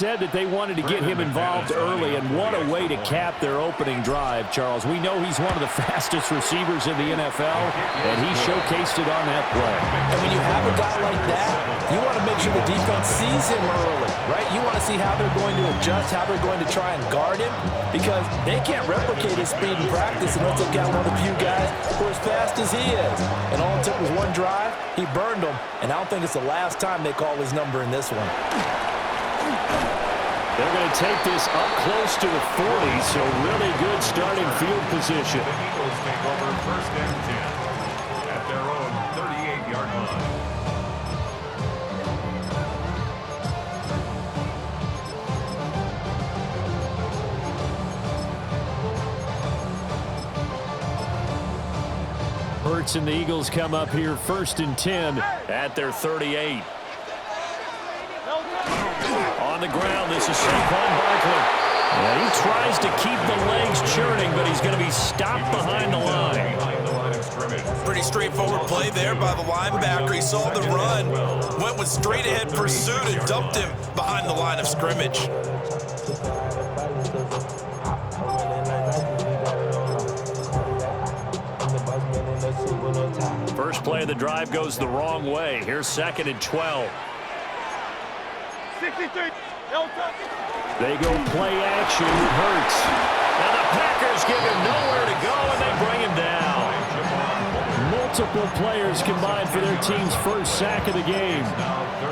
said that they wanted to get him involved early, and what a way to cap their opening drive, Charles. We know he's one of the fastest receivers in the NFL, and he showcased it on that play. And when you have a guy like that, you want to make sure the defense sees him early, right? You want to see how they're going to adjust, how they're going to try and guard him, because they can't replicate his speed in practice unless they've got one of the few guys who are as fast as he is. And all it took was one drive, he burned them, and I don't think it's the last time they call his number in this one. They're going to take this up close to the 40, so really good starting field position. The Eagles take over first and 10 at their own 38-yard line. Hurts and the Eagles come up here first and 10 at their 38. On the ground, this is Saquon Barkley. And he tries to keep the legs churning, but he's going to be stopped behind the line. Pretty straightforward play there by the linebacker. He saw the run, went with straight-ahead pursuit, and dumped him behind the line of scrimmage. First play of the drive goes the wrong way. Here's second and 12. 63. They go play action with Hurts. And the Packers give him nowhere to go, and they bring him down. Multiple players combined for their team's first sack of the game.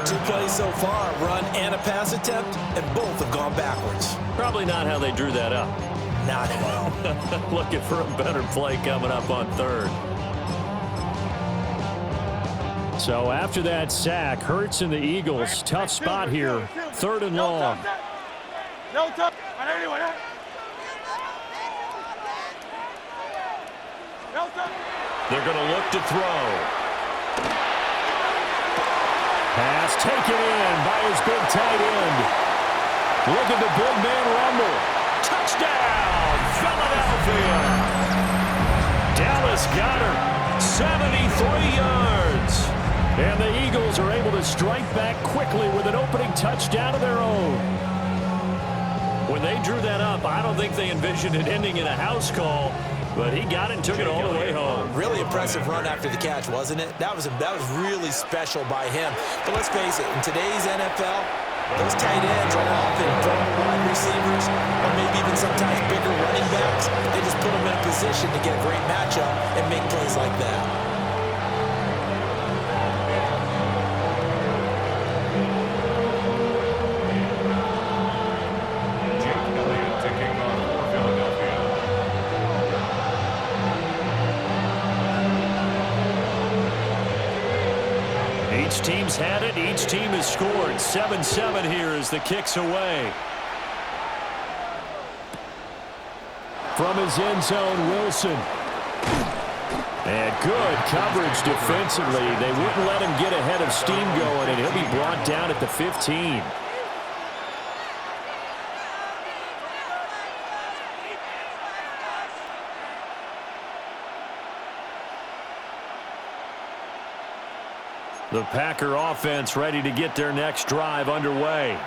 2 plays so far, run and a pass attempt, and both have gone backwards. Probably not how they drew that up. Not well. Looking for a better play coming up on third. So after that sack, Hurts and the Eagles, tough spot here, third and long. They're going to look to throw. Pass taken in by his big tight end. Look at the big man rumble. Touchdown, Philadelphia. Dallas Goedert, 73 yards. And the Eagles are able to strike back quickly with an opening touchdown of their own. When they drew that up, I don't think they envisioned it ending in a house call, but he got it and took it all the way home. Really impressive run after the catch, wasn't it? That was really special by him. But let's face it, in today's NFL, those tight ends are often former wide receivers, or maybe even sometimes bigger running backs. They just put them in a position to get a great matchup and make plays like that. Each team's had it. Each team has scored. 7-7 here as the kick's away. From his end zone, Wilson. And good coverage defensively. They wouldn't let him get ahead of steam going, and he'll be brought down at the 15. The Packer offense ready to get their next drive underway.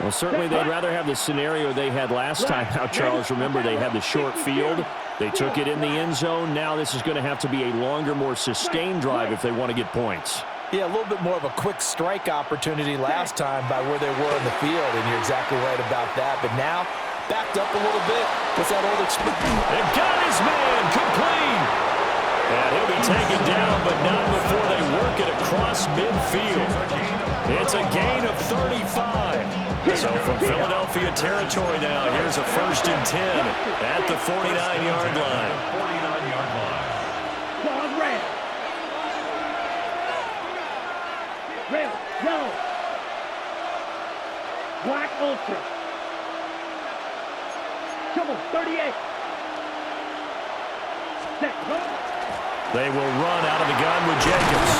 Well, certainly they'd rather have the scenario they had last time out, Charles. Remember, they had the short field. They took it in the end zone. Now this is going to have to be a longer, more sustained drive if they want to get points. Yeah, a little bit more of a quick strike opportunity last time by where they were in the field, and you're exactly right about that. But now, backed up a little bit. What's that old expression? They got his man complete. And he'll be taken down, but not before they work it across midfield. It's a gain of 35. So from Philadelphia territory now, here's a first and 10 at the 49-yard line. 49-yard line. Red. Red, yellow. Black ultra. Come on, 38. They will run out of the gun with Jacobs.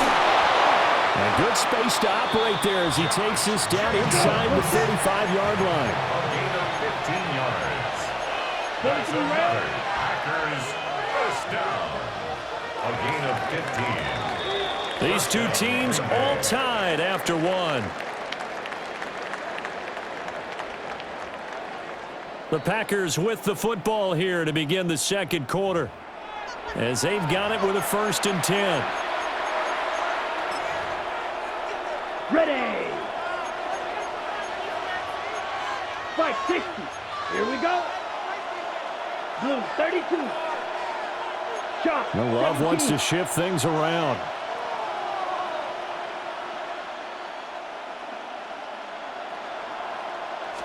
And good space to operate there as he takes this down inside the 35-yard line. A gain of 15 yards. That's another Packers first down. A gain of 15. These two teams all tied after one. The Packers with the football here to begin the second quarter, as they've got it with a 1st and 10. Ready. 560. Here we go. Blue 32. Shot. Love wants to shift things around.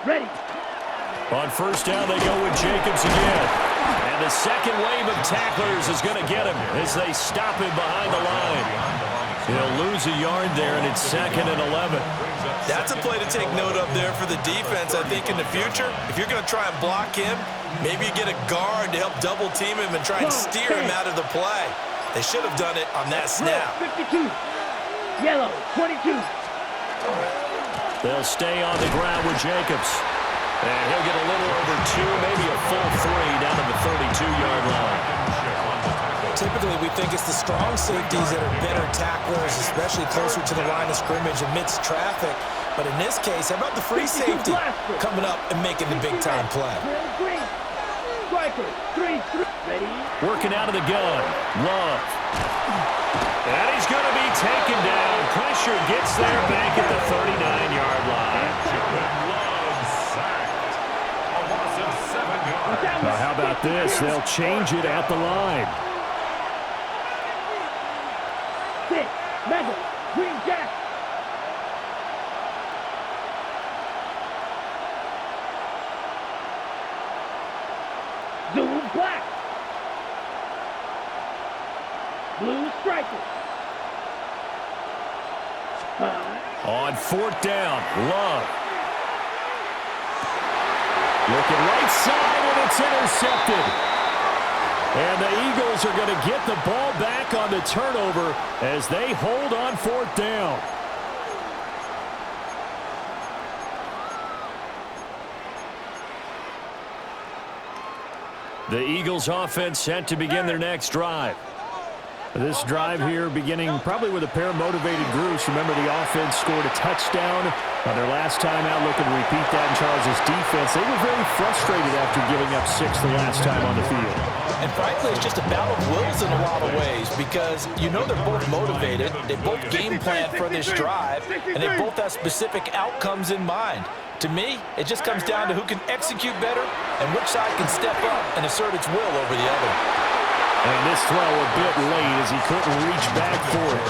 Ready. On 1st down, they go with Jacobs again. And the second wave of tacklers is going to get him as they stop him behind the line. He'll lose a yard there, and it's 2nd and 11. That's a play to take note of there for the defense, I think, in the future. If you're going to try and block him, maybe you get a guard to help double-team him and try and steer him out of the play. They should have done it on that snap. 52. Yellow 22. They'll stay on the ground with Jacobs. And he'll get a little over 2, maybe a full 3 down to the 32-yard line. Typically, we think it's the strong safeties that are better tacklers, especially closer to the line of scrimmage amidst traffic. But in this case, how about the free safety coming up and making the big-time play? Striker 3-3. Ready. Working out of the gun. Love. And he's going to be taken down. Pressure gets there back at the 39-yard line. Now, how about this? They'll change it at the line. 6. Mega. Green Jack. Zoom black. Blue striker. 5. On 4th down, Love. Looking right side, and it's intercepted. And the Eagles are going to get the ball back on the turnover as they hold on 4th down. The Eagles offense set to begin their next drive. This drive here beginning probably with a pair of motivated groups. Remember, the offense scored a touchdown on their last time out. Looking to repeat that in Charles' defense. They were very frustrated after giving up 6 the last time on the field. And frankly, it's just a battle of wills in a lot of ways because you know they're both motivated. They both game plan for this drive, and they both have specific outcomes in mind. To me, it just comes down to who can execute better and which side can step up and assert its will over the other. And this throw a bit late as he couldn't reach back for it.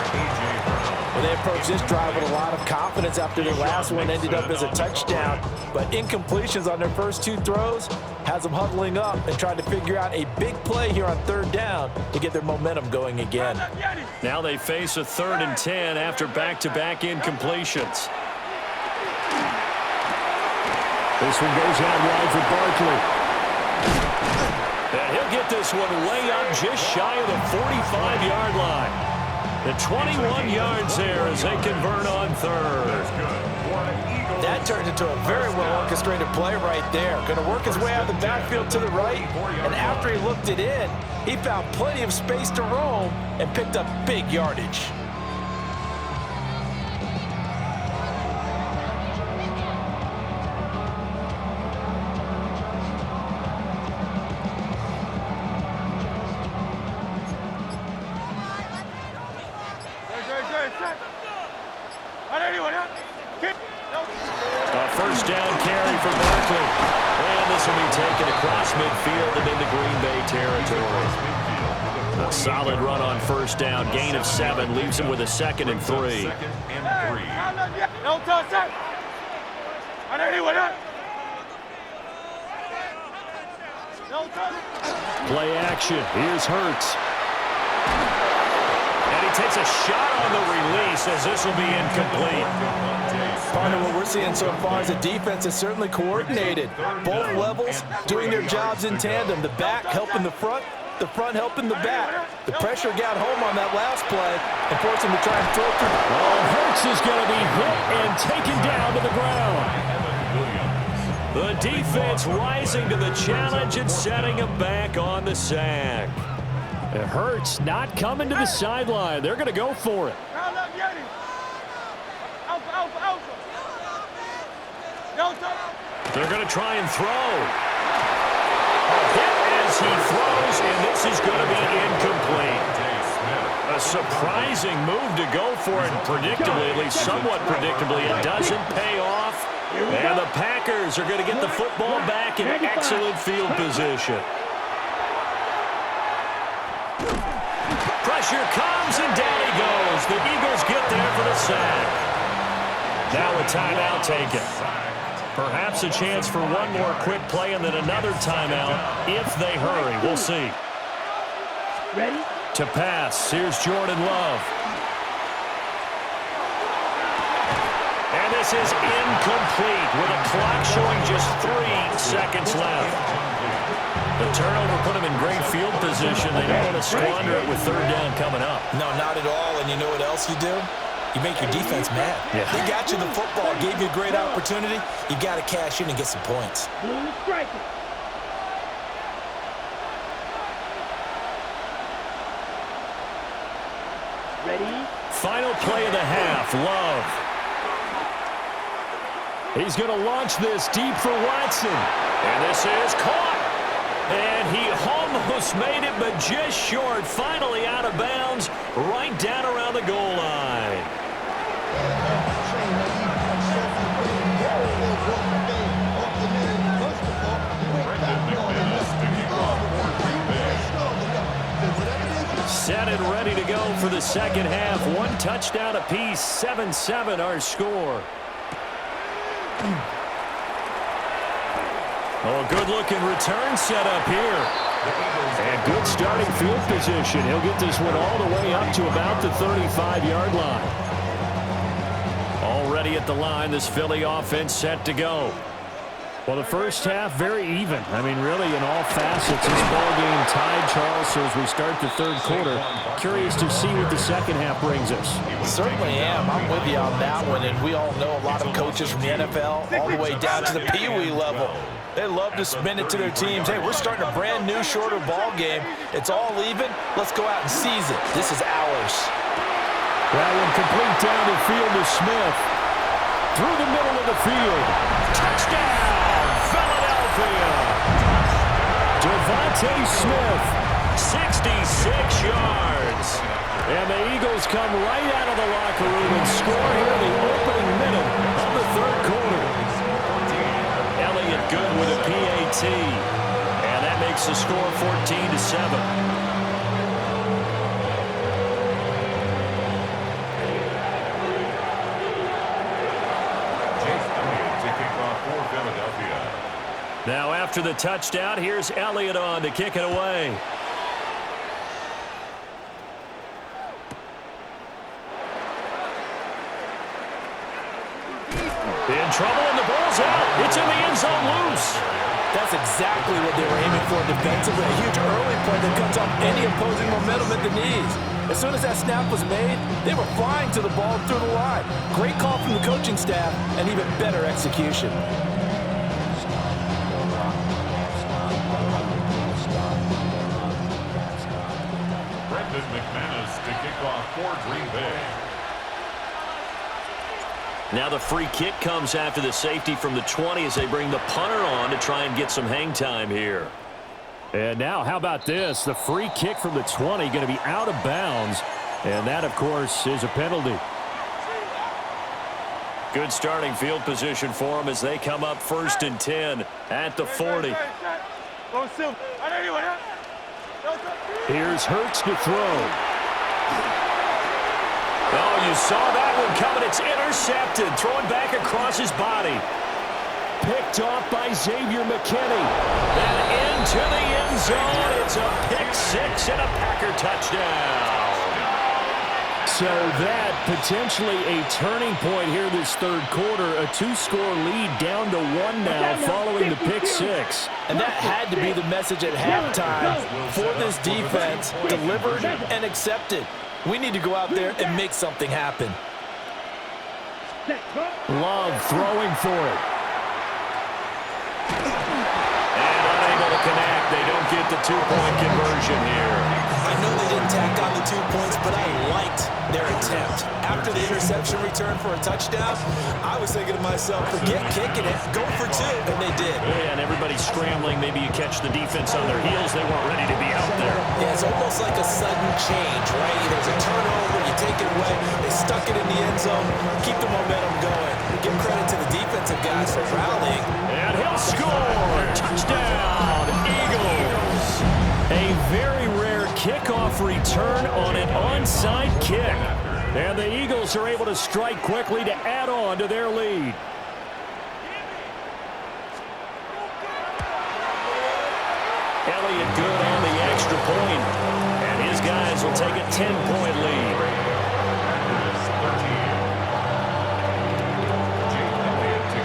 Well, they approached this drive with a lot of confidence after their last one ended up as a touchdown. But incompletions on their first 2 throws has them huddling up and trying to figure out a big play here on 3rd down to get their momentum going again. Now they face a 3rd and 10 after back-to-back incompletions. This one goes out wide for Barkley. And he'll get this one way up just shy of the 45-yard line. The 21 yards there as they convert on 3rd. That turned into a very well-orchestrated play right there. Going to work his way out of the backfield to the right, and after he looked it in, he found plenty of space to roam and picked up big yardage. A 1st down carry for Barkley. And this will be taken across midfield and into Green Bay territory. A solid run on 1st down. Gain of 7 leaves him with a 2nd and 3. Play action. Here's Hurts. And he takes a shot on the release as this will be incomplete. Part of what we're seeing so far is the defense is certainly coordinated. Both levels doing their jobs in tandem. The back helping the front helping the back. The pressure got home on that last play and forced him to try and throw through. Well, Hurts is going to be hit and taken down to the ground. The defense rising to the challenge and setting him back on the sack. It hurts not coming to the sideline. They're going to go for it. They're going to try and throw. Hit as he throws, and this is going to be incomplete. A surprising move to go for it, predictably, at least somewhat predictably. It doesn't pay off, and the Packers are going to get the football back in excellent field position. Pressure comes, and down he goes. The Eagles get there for the sack. Now a timeout taken. Perhaps a chance for one more quick play and then another timeout if they hurry. We'll see. Ready? To pass, here's Jordan Love. And this is incomplete with a clock showing just 3 seconds left. The turnover put them in great field position. They don't want to squander it with third down coming up. No, not at all. And you know what else you do? You make your defense mad. Yeah. They got you the football, gave you a great opportunity. You got to cash in and get some points. Blue striker. Ready? Final play of the half, Love. He's going to launch this deep for Watson. And this is caught. And he almost made it, but just short. Finally out of bounds, right down around the goal line. Set and ready to go for the second half. 1 touchdown apiece, 7-7 our score. Oh, good-looking return set up here. And good starting field position. He'll get this one all the way up to about the 35-yard line. Already at the line, this Philly offense set to go. Well, the first half, very even. I mean, really, in all facets, this ball game tied, Charles. So as we start the third quarter, curious to see what the second half brings us. Certainly am. I'm with you on that one. And we all know a lot of coaches from the NFL all the way down to the Pee-wee level. They love to spin it to their teams. Hey, we're starting a brand new, shorter ball game. It's all even. Let's go out and seize it. This is ours. That one complete down the field to Smith. Through the middle of the field. Touchdown, Philadelphia. Devontae Smith, 66 yards. And the Eagles come right out of the locker room and score here in the opening minute of the third quarter. Elliott good with a PAT. And that makes the score 14-7. Now after the touchdown, here's Elliott on to kick it away. In trouble, and the ball's out. It's in the end zone loose. That's exactly what they were aiming for defensively. A huge early play that cuts off any opposing momentum at the knees. As soon as that snap was made, they were flying to the ball through the line. Great call from the coaching staff, and even better execution. To kick off for Green Bay. Now the free kick comes after the safety from the 20 as they bring the punter on to try and get some hang time here. And now, how about this? The free kick from the 20 going to be out of bounds. And that, of course, is a penalty. Good starting field position for them as they come up 1st and 10 at the 40. Here's Hurts to throw. Oh, you saw that one coming. It's intercepted. Throwing back across his body. Picked off by Xavier McKinney. And into the end zone. It's a pick six and a Packer touchdown. So that potentially a turning point here this third quarter. A 2-score lead down to 1 now following the pick six. And that had to be the message at halftime for this defense. Delivered and accepted. We need to go out there and make something happen. Love throwing for it. And unable to connect. They don't get the 2-point conversion here. I know they didn't tack on the 2 points, but I liked their attempt. After the interception return for a touchdown, I was thinking to myself, forget kicking it, go for 2, and they did. Yeah, and everybody everybody's scrambling. Maybe you catch the defense on their heels. They weren't ready to be out there. Yeah, it's almost like a sudden change, right? There's a turnover, you take it away, they stuck it in the end zone, keep the momentum going. Give credit to the defensive guys for rallying. And he'll score! Touchdown, Eagles! A very rare kickoff return on an onside kick. And the Eagles are able to strike quickly to add on to their lead. Elliott good on the extra point. And his guys will take a 10-point lead.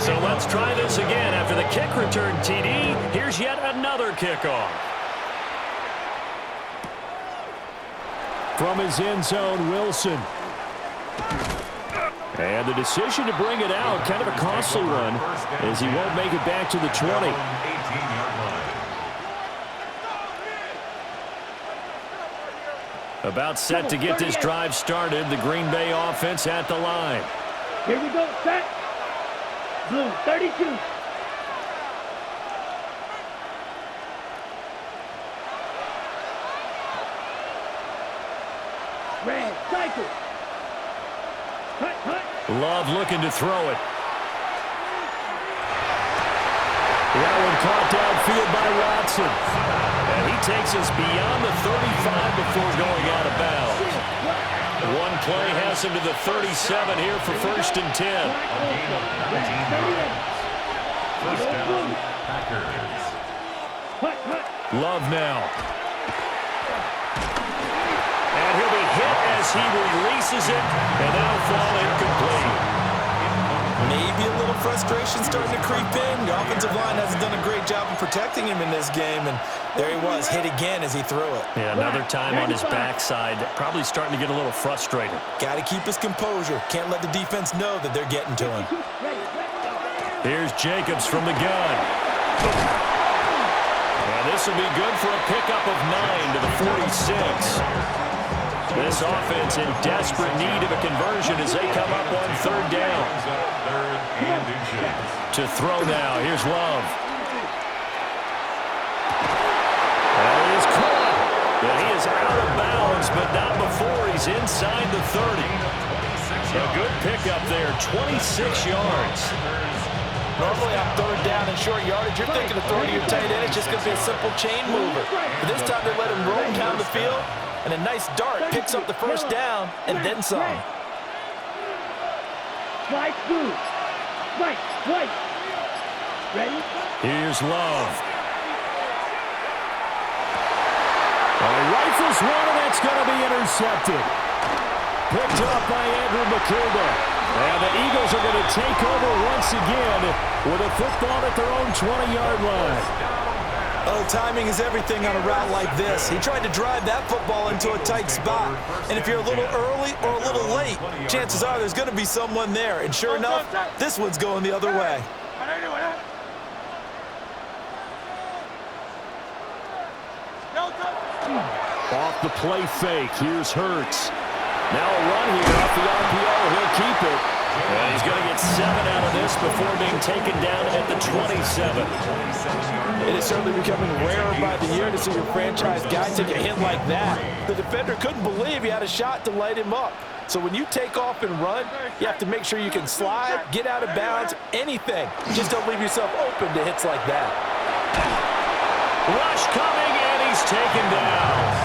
So let's try this again. After the kick return, TD, here's yet another kickoff. From his end zone, Wilson. And the decision to bring it out, kind of a costly one, as he won't make it back to the 20. About set to get this drive started. The Green Bay offense at the line. Here we go, set. Blue, 32. Red, cycle. Cut. Love looking to throw it. That one caught downfield by Watson. And he takes us beyond the 35 before going out of bounds. One play has him to the 37 here for 1st and 10. First down, Packers. Love now. And he'll be hit as he releases it, and that'll fall incomplete. Maybe a little frustration starting to creep in. The offensive line hasn't done a great job of protecting him in this game, and there he was, hit again as he threw it. Yeah, another time on his backside, probably starting to get a little frustrated. Got to keep his composure. Can't let the defense know that they're getting to him. Here's Jacobs from the gun. And this will be good for a pickup of 9 to the 46. This offense in desperate need of a conversion as they come up on 3rd down. To throw now. Here's Love. And it is caught. And he is out of bounds, but not before he's inside the 30. A good pickup there, 26 yards. Normally on 3rd down and short yardage, you're thinking of throwing to your tight end. It's just going to be a simple chain mover. But this time they let him roam down the field, and a nice dart picks up the 1st down and then some. Slide through. Right, white. Ready? Here's Love. Rifles one, and that's going to be intercepted. Picked up by Andrew McCullough. And the Eagles are going to take over once again with a football at their own 20-yard line. Oh, timing is everything on a route like this. He tried to drive that football into a tight spot. And if you're a little early or a little late, chances are there's going to be someone there. And sure enough, this one's going the other way. Off the play fake. Here's Hurts. Now a run here off the RPO. He'll keep it. And he's going to get 7 out of this before being taken down at the 27. It is certainly becoming rarer by the year to see your franchise guy take a hit like that. The defender couldn't believe he had a shot to light him up. So when you take off and run, you have to make sure you can slide, get out of bounds, anything. Just don't leave yourself open to hits like that. Rush coming, and he's taken down.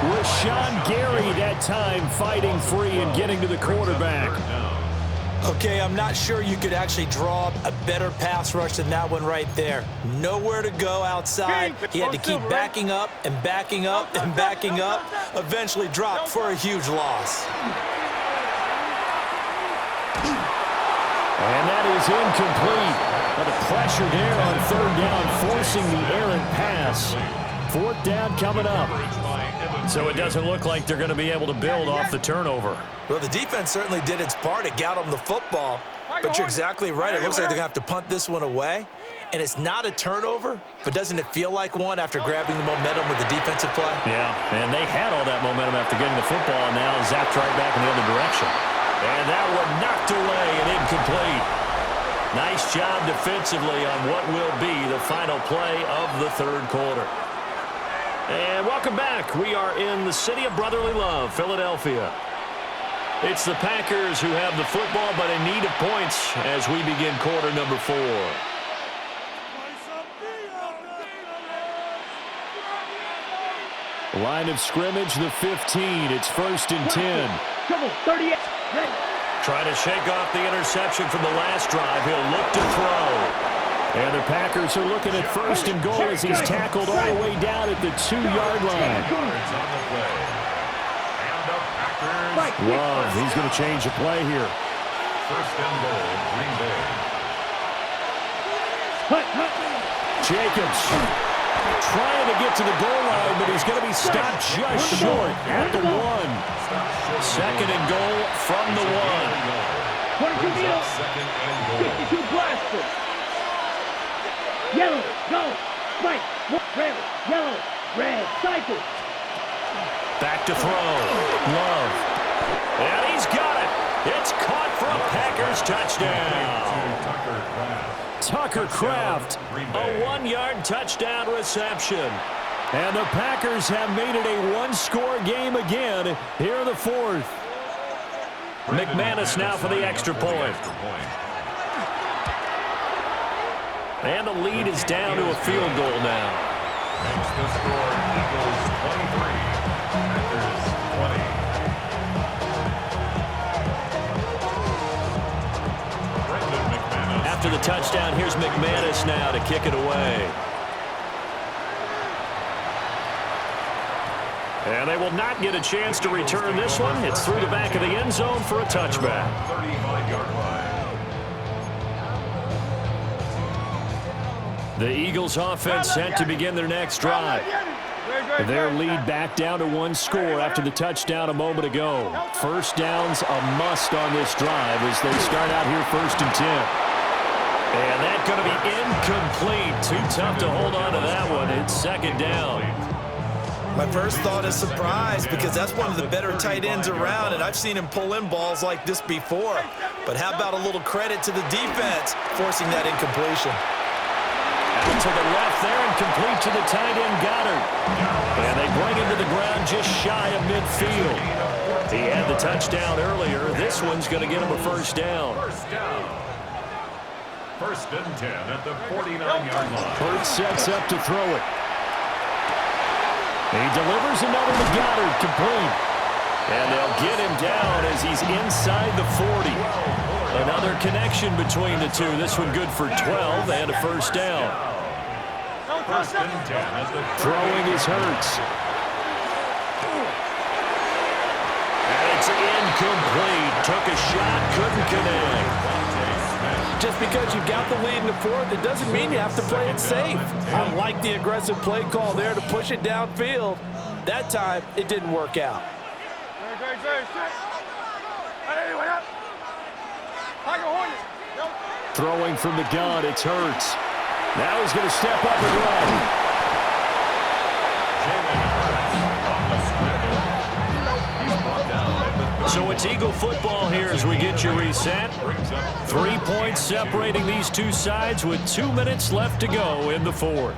Rashawn Gary that time fighting free and getting to the quarterback. Okay, I'm not sure you could actually draw a better pass rush than that one right there. Nowhere to go outside. He had to keep backing up and backing up and backing up. Eventually dropped for a huge loss. And that is incomplete. But the pressure there on 3rd down, forcing the errant pass. 4th down coming up. So it doesn't look like they're going to be able to build off the turnover. Well, the defense certainly did its part to get them the football. But you're exactly right. It looks like they're going to have to punt this one away. And it's not a turnover, but doesn't it feel like one after grabbing the momentum with the defensive play? Yeah, and they had all that momentum after getting the football, and now zapped right back in the other direction. And that one knocked away and incomplete. Nice job defensively on what will be the final play of the third quarter. And welcome back. We are in the city of brotherly love, Philadelphia. It's the Packers who have the football, but in need of points as we begin quarter number 4. Line of scrimmage, the 15. It's 1st and 10. Trouble, 38. Ready. Trying to shake off the interception from the last drive. He'll look to throw. And the Packers are looking at 1st and goal as he's tackled all the way down at the 2-yard line. Love, he's going to change the play here. 1st and goal, Green Bay. Jacobs trying to get to the goal line, but he's going to be stopped just short at the 1. 2nd and goal from the 1. 22 meters. 52 blaster. Yellow, go. Right, red, yellow, red, cycle. Back to throw. Love. And he's got it. It's caught for a Packers touchdown. Tucker Kraft, a 1-yard touchdown reception. And the Packers have made it a 1-score game again here in the 4th. McManus now for the extra point. And the lead is down to a field goal now. Makes the score Eagles 23, Packers 20. After the touchdown, here's McManus now to kick it away. And they will not get a chance to return this one. It's through the back of the end zone for a touchback. 35-yard line. The Eagles offense set to begin their next drive. Their lead back down to 1 score after the touchdown a moment ago. 1st down's a must on this drive as they start out here 1st and 10. And that's going to be incomplete. Too tough to hold on to that one. It's 2nd down. My first thought is surprise because that's one of the better tight ends around, and I've seen him pull in balls like this before. But how about a little credit to the defense forcing that incompletion? Out to the left there and complete to the tight end Goddard. And they bring him to the ground just shy of midfield. He had the touchdown earlier. This one's going to get him a 1st down. 1st and 10 at the 49-yard line. Hurts sets up to throw it. He delivers another to Goddard, complete. And they'll get him down as he's inside the 40. Another connection between the two. This one good for 12 and a 1st down. 1st and 10 at the throwing is Hurts. And it's incomplete. Took a shot, couldn't connect. Just because you've got the lead in the 4th, it doesn't mean you have to play it safe. I like the aggressive play call there to push it downfield. That time, it didn't work out. Throwing from the gun, it's Hurts. Now he's going to step up and run. So it's Eagle football here as we get you reset. 3 points separating these two sides with 2 minutes left to go in the 4th.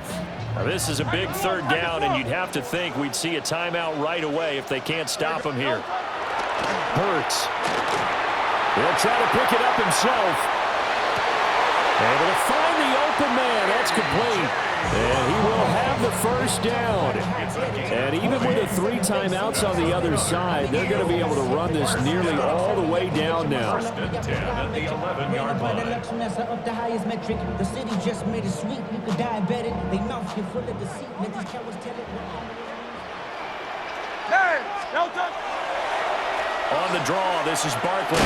Now this is a big 3rd down, and you'd have to think we'd see a timeout right away if they can't stop him here. Hurts. He'll try to pick it up himself. Able to find the open man. That's complete. And he will have the 1st down. And even with the 3 timeouts on the other side, they're going to be able to run this nearly all the way down now. 1st and 10 at the 11-yard line. Up the highest metric. The city just made it sweet. You could diabetic. They mouth you full of deceit. Let these cowards tell it. Hey, no touch. On the draw, this is Barkley.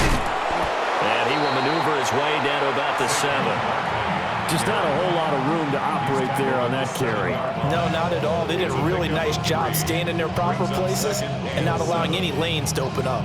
And he will maneuver his way down to about the 7. Just not a whole lot of room to operate there on that carry. No, not at all. They did a really nice job staying in their proper places and not allowing any lanes to open up.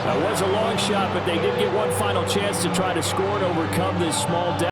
That was a long shot, but they did get one final chance to try to score and overcome this small deficit.